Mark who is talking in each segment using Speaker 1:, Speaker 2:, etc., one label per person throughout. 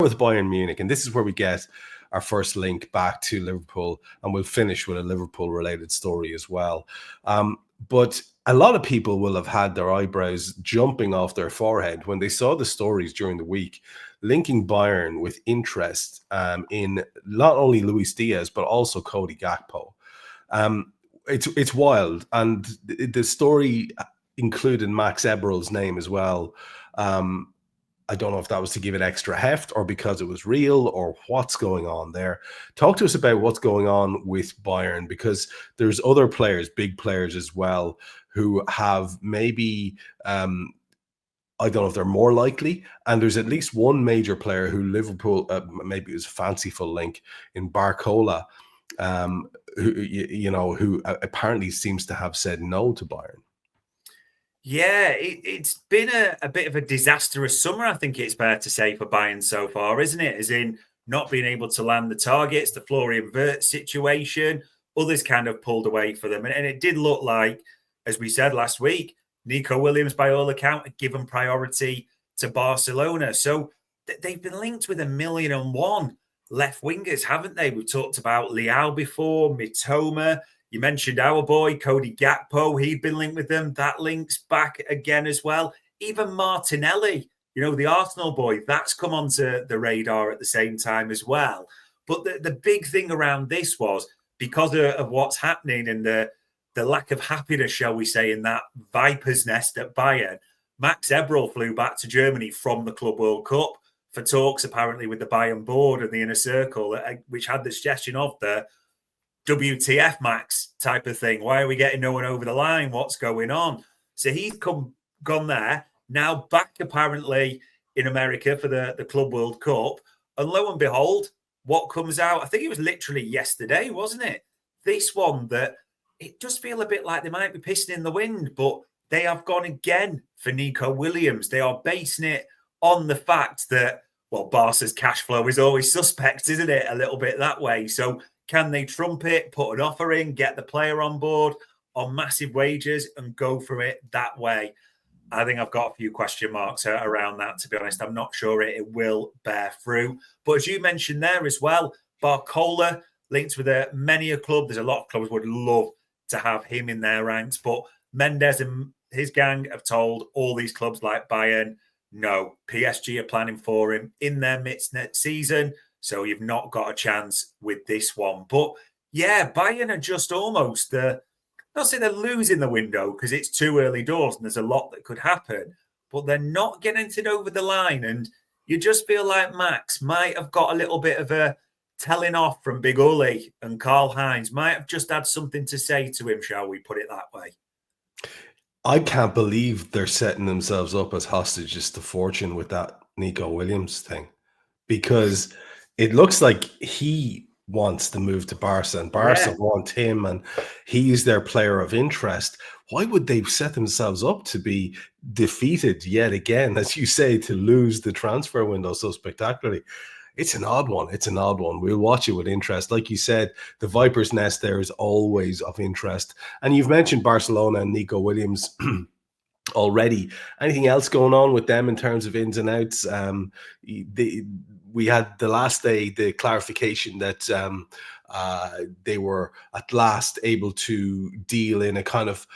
Speaker 1: with Bayern Munich, and this is where we get our first link back to Liverpool, and we'll finish with a Liverpool-related story as well. But a lot of people will have had their eyebrows jumping off their forehead when they saw the stories during the week linking Bayern with interest in not only Luis Diaz, but also Cody Gakpo. It's wild, and the story included Max Eberl's name as well. I don't know if that was to give it extra heft or because it was real or what's going on there. Talk to us about what's going on with Bayern, because there's other players, big players as well, who have maybe, I don't know if they're more likely. And there's at least one major player who Liverpool, maybe it was a fanciful link in Barcola, who apparently seems to have said no to Bayern.
Speaker 2: Yeah, it's been a bit of a disastrous summer, I think it's fair to say, for Bayern so far, isn't it? As in not being able to land the targets, the Florian Wirtz situation, others kind of pulled away for them. And it did look like, as we said last week, Nico Williams, by all accounts, had given priority to Barcelona. So they've been linked with 1,000,001 left wingers, haven't they? We've talked about Leao before, Mitoma. You mentioned our boy, Cody Gakpo. He'd been linked with them. That links back again as well. Even Martinelli, the Arsenal boy, that's come onto the radar at the same time as well. But the big thing around this was, because of what's happening and the lack of happiness, shall we say, in that Viper's nest at Bayern, Max Eberl flew back to Germany from the Club World Cup for talks, apparently, with the Bayern board and the inner circle, which had the suggestion of the WTF, Max, type of thing. Why are we getting no one over the line? What's going on? So he's gone there, now back apparently in America for the Club World Cup. And lo and behold, what comes out? I think it was literally yesterday, wasn't it? This one that it does feel a bit like they might be pissing in the wind, but they have gone again for Nico Williams. They are basing it on the fact that, well, Barca's cash flow is always suspect, isn't it? A little bit that way. So can they trump it, put an offer in, get the player on board on massive wages and go for it that way? I think I've got a few question marks around that, to be honest. I'm not sure it will bear fruit. But as you mentioned there as well, Barcola linked with many a club. There's a lot of clubs would love to have him in their ranks. But Mendes and his gang have told all these clubs like Bayern, no, PSG are planning for him in their midst next season. So you've not got a chance with this one. But yeah, Bayern are just almost, not saying they're losing the window because it's too early doors and there's a lot that could happen, but they're not getting it over the line. And you just feel like Max might have got a little bit of a telling off from Big Uli, and Karl-Heinz might have just had something to say to him, shall we put it that way?
Speaker 1: I can't believe they're setting themselves up as hostages to fortune with that Nico Williams thing, because it looks like he wants to move to Barca and Barca want him and he's their player of interest. Why would they set themselves up to be defeated yet again, as you say, to lose the transfer window so spectacularly? It's an odd one. It's an odd one. We'll watch it with interest. Like you said, the Viper's nest there is always of interest. And you've mentioned Barcelona and Nico Williams already. Anything else going on with them in terms of ins and outs? We had the last day the clarification that they were at last able to deal in a kind of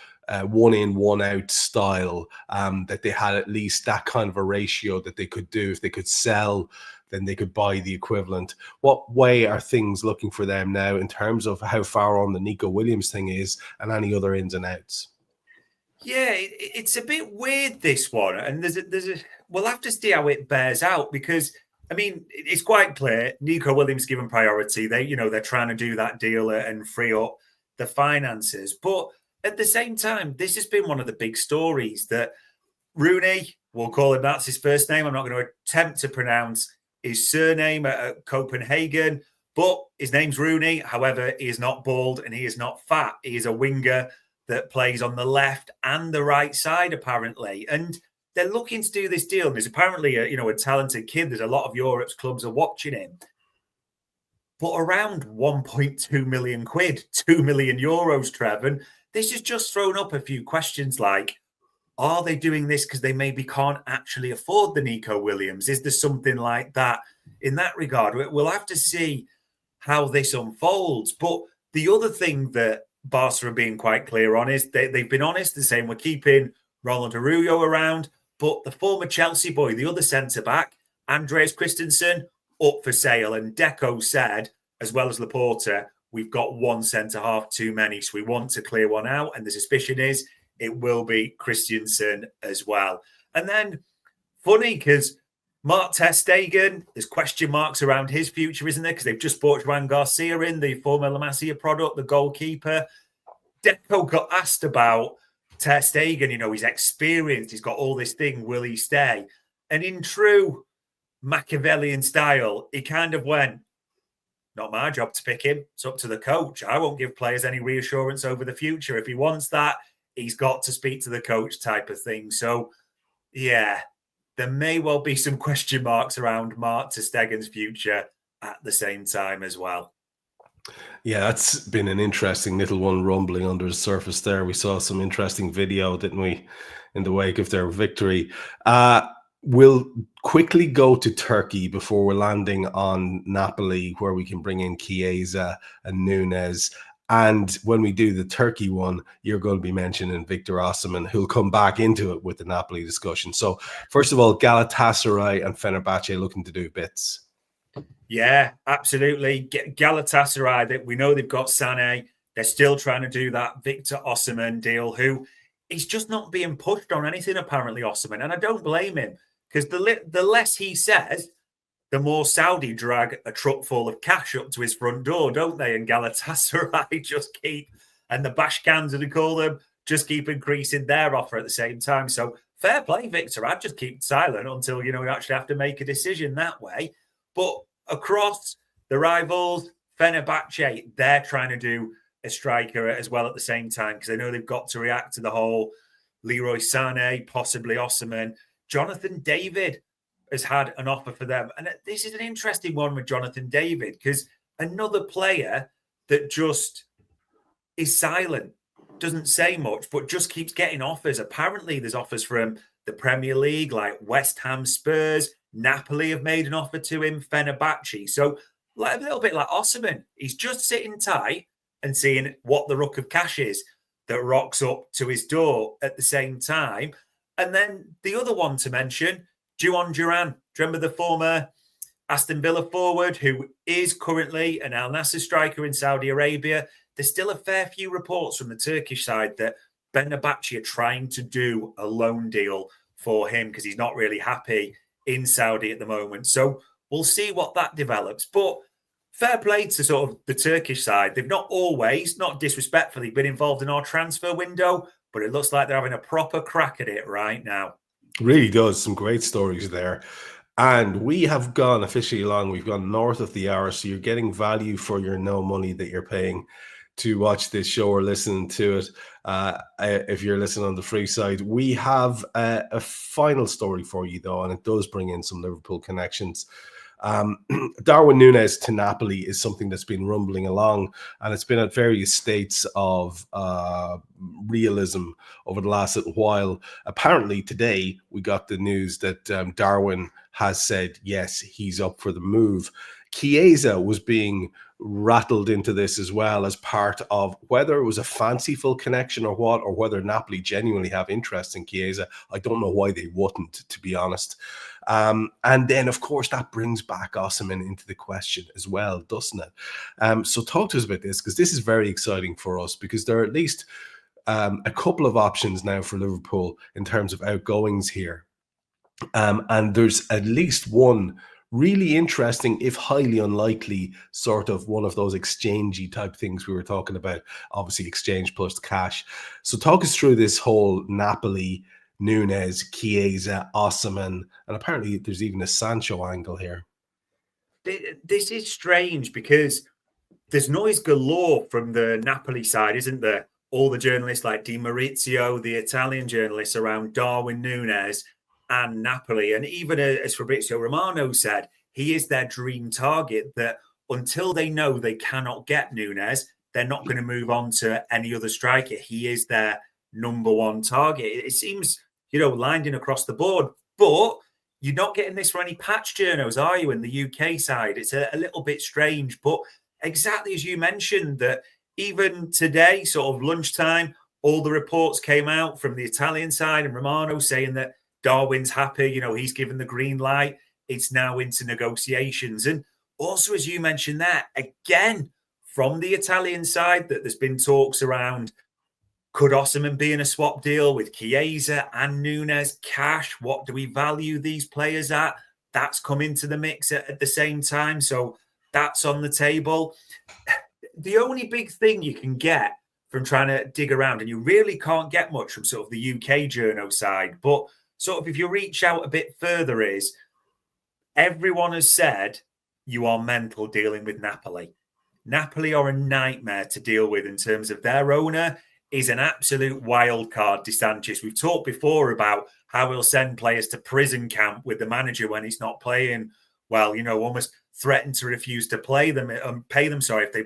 Speaker 1: one in, one out style, that they had at least that kind of a ratio that they could do. If they could sell, then they could buy the equivalent. What way are things looking for them now in terms of how far on the Nico Williams thing is and any other ins and outs?
Speaker 2: Yeah, it's a bit weird, this one. And we'll have to see how it bears out, because I mean, it's quite clear Nico Williams given priority. They're trying to do that deal and free up the finances. But at the same time, this has been one of the big stories that Rooney, we'll call him, that's his first name. I'm not going to attempt to pronounce his surname at Copenhagen, but his name's Rooney. However, he is not bald and he is not fat. He is a winger that plays on the left and the right side, apparently. And they're looking to do this deal. And there's apparently a talented kid. There's a lot of Europe's clubs are watching him. But around 1.2 million quid, 2 million euros, Trev. And this has just thrown up a few questions like, Are they doing this because they maybe can't actually afford the Nico Williams? Is there something like that in that regard? We'll have to see how this unfolds. But the other thing that Barca are being quite clear on is they've been honest. They're saying we're keeping Ronald Araujo around, but the former Chelsea boy, the other centre-back, Andreas Christensen, up for sale. And Deco said, as well as Laporta, we've got one centre-half too many, so we want to clear one out. And the suspicion is it will be Christensen as well. And then, funny, because Mark ter Stegen, there's question marks around his future, isn't there? Because they've just bought Juan Garcia in, the former La Masia product, the goalkeeper. Deco got asked about ter Stegen, he's experienced, he's got all this thing, will he stay? And in true Machiavellian style, he kind of went, not my job to pick him. It's up to the coach. I won't give players any reassurance over the future. If he wants that, he's got to speak to the coach type of thing. So, yeah, there may well be some question marks around Mark ter Stegen's future at the same time as well.
Speaker 1: Yeah, that's been an interesting little one rumbling under the surface there. We saw some interesting video, didn't we, in the wake of their victory. We'll quickly go to Turkey before we're landing on Napoli, where we can bring in Chiesa and Nunez. And when we do the Turkey one, you're going to be mentioning Victor Osimhen, who'll come back into it with the Napoli discussion. So first of all, Galatasaray and Fenerbahce looking to do bits.
Speaker 2: Yeah, absolutely. Galatasaray, we know they've got Sané. They're still trying to do that Victor Osimhen deal, who he's just not being pushed on anything, apparently, Osimhen. And I don't blame him, because the less he says, the more Saudi drag a truck full of cash up to his front door, don't they? And Galatasaray just keep, and the Bashkans, as they call them, just keep increasing their offer at the same time. So fair play, Victor. I'd just keep silent until, you actually have to make a decision that way. But across the rivals, Fenerbahce, they're trying to do a striker as well at the same time, because they know they've got to react to the whole Leroy Sané, possibly Osimhen. Jonathan David has had an offer for them. And this is an interesting one with Jonathan David, because another player that just is silent, doesn't say much, but just keeps getting offers. Apparently, there's offers from the Premier League, like West Ham, Spurs. Napoli have made an offer to him, Fenerbahce. So a little bit like Osimhen. He's just sitting tight and seeing what the ruck of cash is that rocks up to his door at the same time. And then the other one to mention, Juan Duran. Do you remember the former Aston Villa forward who is currently an Al Nassr striker in Saudi Arabia? There's still a fair few reports from the Turkish side that Fenerbahce are trying to do a loan deal for him because he's not really happy in Saudi at the moment. So we'll see what that develops. But fair play to sort of the Turkish side. They've not always, not disrespectfully, been involved in our transfer window, but it looks like they're having a proper crack at it right now.
Speaker 1: Really does. Some great stories there. And we have gone officially along. We've gone north of the hour, so you're getting value for your no money that you're paying to watch this show or listen to it. If you're listening on the free side, we have a final story for you, though, and it does bring in some Liverpool connections. Darwin Nunez to Napoli is something that's been rumbling along, and it's been at various states of realism over the last little while. Apparently today we got the news that Darwin has said yes, he's up for the move. Chiesa was being rattled into this as well as part of whether it was a fanciful connection or what, or whether Napoli genuinely have interest in Chiesa. I don't know why they wouldn't, to be honest. And then, of course, that brings back Osimhen into the question as well, doesn't it? So talk to us about this, because this is very exciting for us, because there are at least a couple of options now for Liverpool in terms of outgoings here. And there's at least one really interesting, if highly unlikely, sort of one of those exchangey type things we were talking about, obviously exchange plus cash. So talk us through this whole Napoli, Nunez, Chiesa, Osimhen, and apparently there's even a Sancho angle here.
Speaker 2: This is strange because there's noise galore from the Napoli side, isn't there? All the journalists like Di Maurizio, the Italian journalists around Darwin Nunez and Napoli. And even as Fabrizio Romano said, he is their dream target, that until they know they cannot get Nunez, they're not going to move on to any other striker. He is their number one target. It seems, lined across the board. But you're not getting this for any patch journos, are you, in the UK side? It's a little bit strange. But exactly as you mentioned, that even today, sort of lunchtime, all the reports came out from the Italian side and Romano saying that Darwin's happy. He's given the green light. It's now into negotiations. And also, as you mentioned there, again, from the Italian side, that there's been talks around, could Osimhen be in a swap deal with Chiesa and Nunez? Cash, what do we value these players at? That's come into the mix at the same time. So that's on the table. The only big thing you can get from trying to dig around, and you really can't get much from sort of the UK journo side, but sort of if you reach out a bit further, is everyone has said you are mental dealing with Napoli. Napoli are a nightmare to deal with in terms of their owner is an absolute wild card, De Sanchez. We've talked before about how he'll send players to prison camp with the manager when he's not playing well, almost threaten to refuse to pay them, if they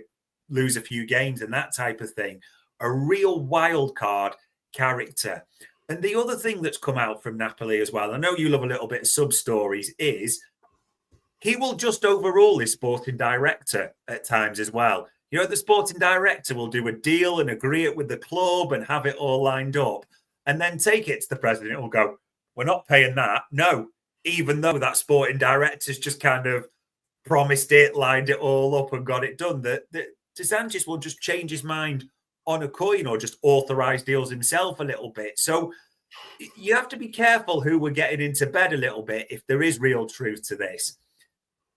Speaker 2: lose a few games and that type of thing. A real wild card character. And the other thing that's come out from Napoli as well, I know you love a little bit of sub-stories, is he will just overrule his sporting director at times as well. The sporting director will do a deal and agree it with the club and have it all lined up and then take it to the president and will go, we're not paying that. No, even though that sporting director's just kind of promised it, lined it all up and got it done. That De Sanchez will just change his mind on a coin or just authorize deals himself a little bit. So you have to be careful who we're getting into bed a little bit if there is real truth to this.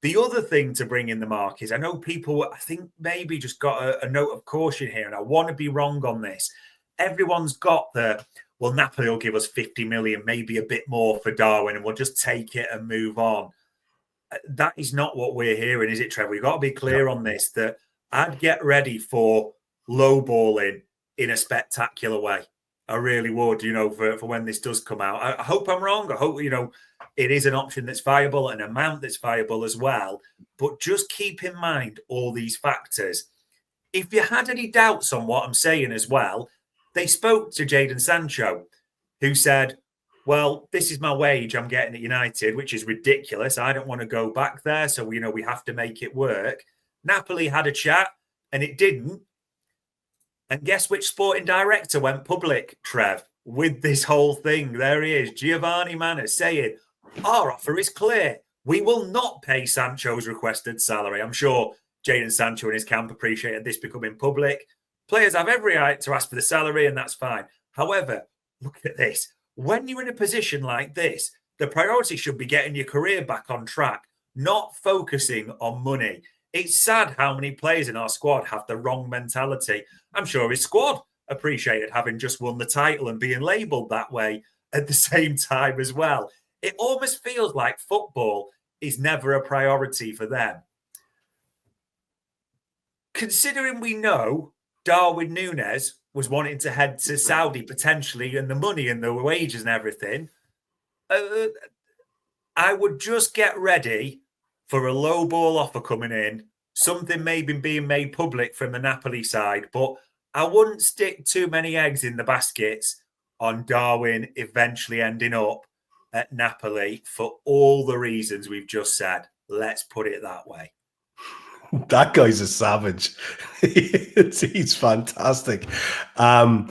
Speaker 2: The other thing to bring in the mark is, I know people, I think maybe just got a note of caution here, and I want to be wrong on this. Everyone's got Napoli will give us 50 million, maybe a bit more for Darwin, and we'll just take it and move on. That is not what we're hearing, is it, Trev? We've got to be clear on this, that I'd get ready for lowballing in a spectacular way. I really would, for when this does come out. I hope I'm wrong. I hope, it is an option that's viable, an amount that's viable as well. But just keep in mind all these factors. If you had any doubts on what I'm saying as well, they spoke to Jadon Sancho, who said, well, this is my wage I'm getting at United, which is ridiculous. I don't want to go back there. So, we have to make it work. Napoli had a chat and it didn't. And guess which sporting director went public, Trev, with this whole thing? There he is, Giovanni Manna, saying, our offer is clear. We will not pay Sancho's requested salary. I'm sure Jadon Sancho and his camp appreciated this becoming public. Players have every right to ask for the salary, and that's fine. However, look at this. When you're in a position like this, the priority should be getting your career back on track, not focusing on money. It's sad how many players in our squad have the wrong mentality. I'm sure his squad appreciated having just won the title and being labelled that way at the same time as well. It almost feels like football is never a priority for them. Considering we know Darwin Nunez was wanting to head to Saudi potentially, and the money and the wages and everything, I would just get ready for a low ball offer coming in, something maybe being made public from the Napoli side, but I wouldn't stick too many eggs in the baskets on Darwin eventually ending up at Napoli for all the reasons we've just said. Let's put it that way.
Speaker 1: That guy's a savage. He's fantastic. I'm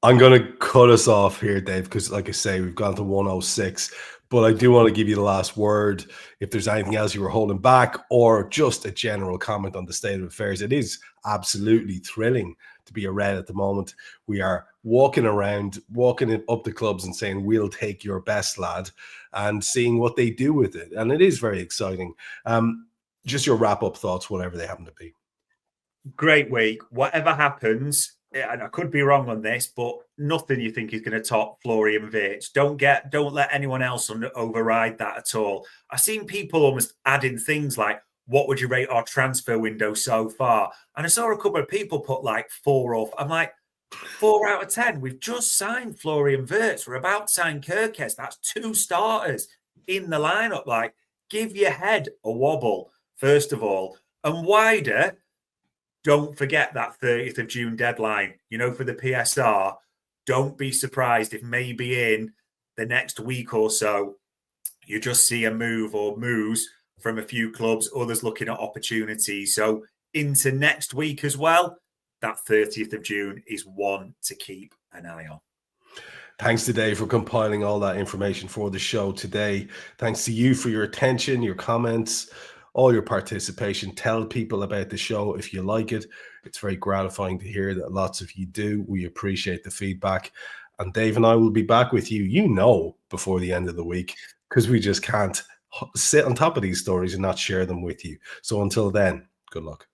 Speaker 1: going to cut us off here, Dave, because like I say, we've gone to 106. But I do want to give you the last word. If there's anything else you were holding back or just a general comment on the state of affairs, it is absolutely thrilling to be a Red at the moment. We are walking it up the clubs and saying, we'll take your best, lad, and seeing what they do with it. And it is very exciting. Just your wrap-up thoughts, whatever they happen to be.
Speaker 2: Great week. Whatever happens, and I could be wrong on this, but nothing you think is going to top Florian Wirtz. Don't let anyone else override that at all. I've seen people almost adding things like, what would you rate our transfer window so far? And I saw a couple of people put like 4 off. I'm like, 4 out of 10. We've just signed Florian Wirtz. We're about to sign Kirkes. That's 2 starters in the lineup. Like, give your head a wobble, first of all. And wider, don't forget that 30th of June deadline, for the PSR. don't be surprised if maybe in the next week or so, you just see a move or moves from a few clubs, others looking at opportunities. So into next week as well, that 30th of June is one to keep an eye on.
Speaker 1: Thanks to Dave for compiling all that information for the show today. Thanks to you for your attention, your comments, all your participation. Tell people about the show if you like it. It's very gratifying to hear that lots of you do. We appreciate the feedback. And Dave and I will be back with you, before the end of the week, because we just can't sit on top of these stories and not share them with you. So until then, good luck.